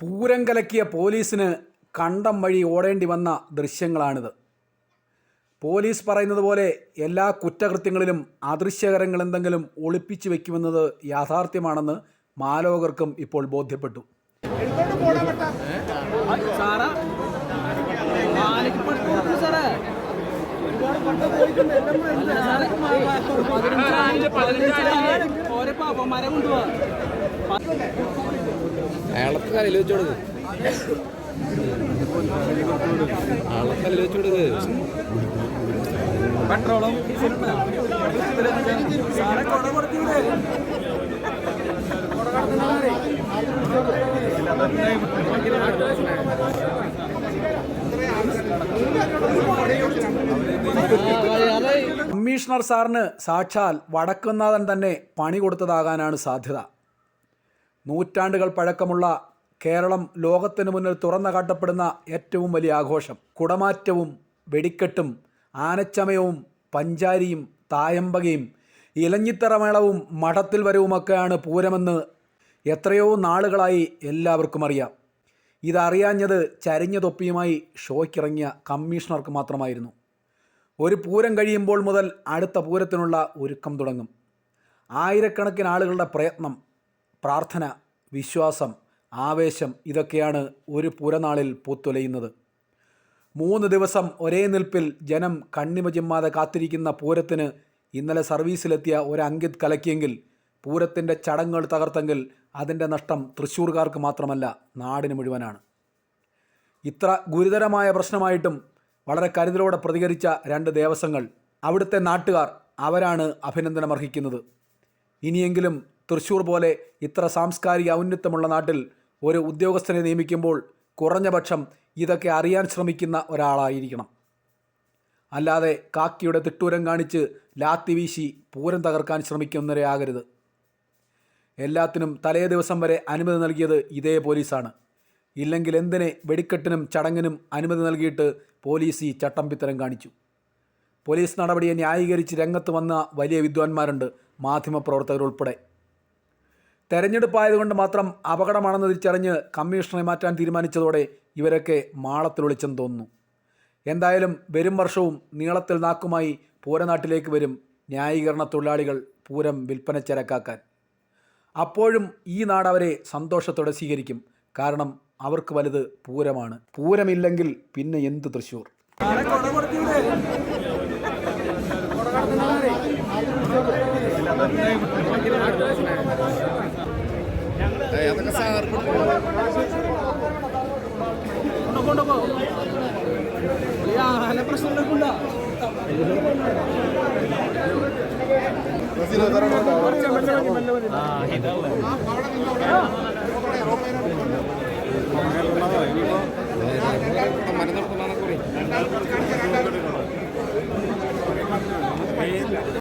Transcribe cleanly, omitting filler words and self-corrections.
പൂരം കലക്കിയ പോലീസിന് കണ്ടം വഴി ഓടേണ്ടി വന്ന ദൃശ്യങ്ങളാണിത്. പോലീസ് പറയുന്നത് പോലെ എല്ലാ കുറ്റകൃത്യങ്ങളിലും അദൃശ്യകരങ്ങൾ എന്തെങ്കിലും ഒളിപ്പിച്ചു വയ്ക്കുമെന്നത് യാഥാർത്ഥ്യമാണെന്ന് മാലോകർക്കും ഇപ്പോൾ ബോധ്യപ്പെട്ടു. അയാളത്തെ കയ്യിൽ വെച്ചു കൊടുക്ക്, അയാളത്തെ കയ്യിൽ വെച്ചു കൊടുക്ക്. പെട്രോളും കമ്മീഷണർ സാറിന് സാക്ഷാൽ വടക്കുന്നാഥൻ തന്നെ പണി കൊടുത്തതാകാനാണ് സാധ്യത. നൂറ്റാണ്ടുകൾ പഴക്കമുള്ള കേരളം ലോകത്തിന് മുന്നിൽ തുറന്നു കാട്ടപ്പെടുന്ന ഏറ്റവും വലിയ ആഘോഷം, കുടമാറ്റവും വെടിക്കെട്ടും ആനച്ചമയവും പഞ്ചാരിയും തായമ്പകയും ഇലഞ്ഞിത്തറമേളവും മഠത്തിൽ വരവുമൊക്കെയാണ് പൂരമെന്ന് എത്രയോ നാളുകളായി എല്ലാവർക്കും അറിയാം. ഇതറിയാഞ്ഞത് ചരിഞ്ഞ തൊപ്പിയുമായി ഷോയ്ക്കിറങ്ങിയ കമ്മീഷണർക്ക് മാത്രമായിരുന്നു. ഒരു പൂരം കഴിയുമ്പോൾ മുതൽ അടുത്ത പൂരത്തിനുള്ള ഒരുക്കം തുടങ്ങും. ആയിരക്കണക്കിന് ആളുകളുടെ പ്രയത്നം, പ്രാർത്ഥന, വിശ്വാസം, ആവേശം ഇതൊക്കെയാണ് ഒരു പൂരനാളിൽ പൂത്തുലയുന്നത്. 3 ദിവസം ഒരേ നിൽപ്പിൽ ജനം കണ്ണിമ ചിമ്മാതെ കാത്തിരിക്കുന്ന പൂരത്തിന് ഇന്നലെ സർവീസിലെത്തിയ ഒരു അങ്കിത് കലക്കിയെങ്കിൽ, പൂരത്തിൻ്റെ ചടങ്ങുകൾ തകർത്തെങ്കിൽ അതിൻ്റെ നഷ്ടം തൃശ്ശൂർക്കാർക്ക് മാത്രമല്ല, നാടിന് മുഴുവനാണ്. ഇത്ര ഗുരുതരമായ പ്രശ്നമായിട്ടും വളരെ കരുതലോടെ പ്രതികരിച്ച 2 ദേവസ്വങ്ങൾ, അവിടുത്തെ നാട്ടുകാർ, അവരാണ് അഭിനന്ദനമർഹിക്കുന്നത്. ഇനിയെങ്കിലും തൃശ്ശൂർ പോലെ ഇത്ര സാംസ്കാരിക ഔന്നത്യമുള്ള നാട്ടിൽ ഒരു ഉദ്യോഗസ്ഥനെ നിയമിക്കുമ്പോൾ കുറഞ്ഞപക്ഷം ഇതൊക്കെ അറിയാൻ ശ്രമിക്കുന്ന ഒരാളായിരിക്കണം. അല്ലാതെ കാക്കിയുടെ തിട്ടൂരം കാണിച്ച് ലാത്തി വീശി പൂരം തകർക്കാൻ ശ്രമിക്കുന്നവരെ ആകരുത്. എല്ലാത്തിനും തലേ ദിവസം വരെ അനുമതി നൽകിയത് ഇതേ പോലീസാണ്. ഇല്ലെങ്കിൽ എന്തിനെ വെടിക്കെട്ടിനും ചടങ്ങിനും അനുമതി നൽകിയിട്ട് പോലീസ് ഈ ചട്ടമ്പിത്തരം കാണിച്ചു? പോലീസ് നടപടിയെ ന്യായീകരിച്ച് രംഗത്ത് വന്ന വലിയ വിദ്വാൻമാരുണ്ട്, മാധ്യമപ്രവർത്തകരുൾപ്പെടെ. തെരഞ്ഞെടുപ്പായതുകൊണ്ട് മാത്രം അപകടമാണെന്ന് തിരിച്ചറിഞ്ഞ് കമ്മീഷണറെ മാറ്റാൻ തീരുമാനിച്ചതോടെ ഇവരൊക്കെ മാളത്തിലൊളിച്ചെന്ന് തോന്നുന്നു. എന്തായാലും വരും വർഷവും നീളത്തിൽ നാക്കുമായി പൂരനാട്ടിലേക്ക് വരും ന്യായീകരണ തൊഴിലാളികൾ പൂരം വിൽപ്പനച്ചരക്കാക്കാൻ. അപ്പോഴും ഈ നാടവരെ സന്തോഷത്തോടെ സ്വീകരിക്കും. കാരണം അവർക്ക് വലുത് പൂരമാണ്. പൂരമില്ലെങ്കിൽ പിന്നെ എന്ത് തൃശ്ശൂർ? പ്രശ്നം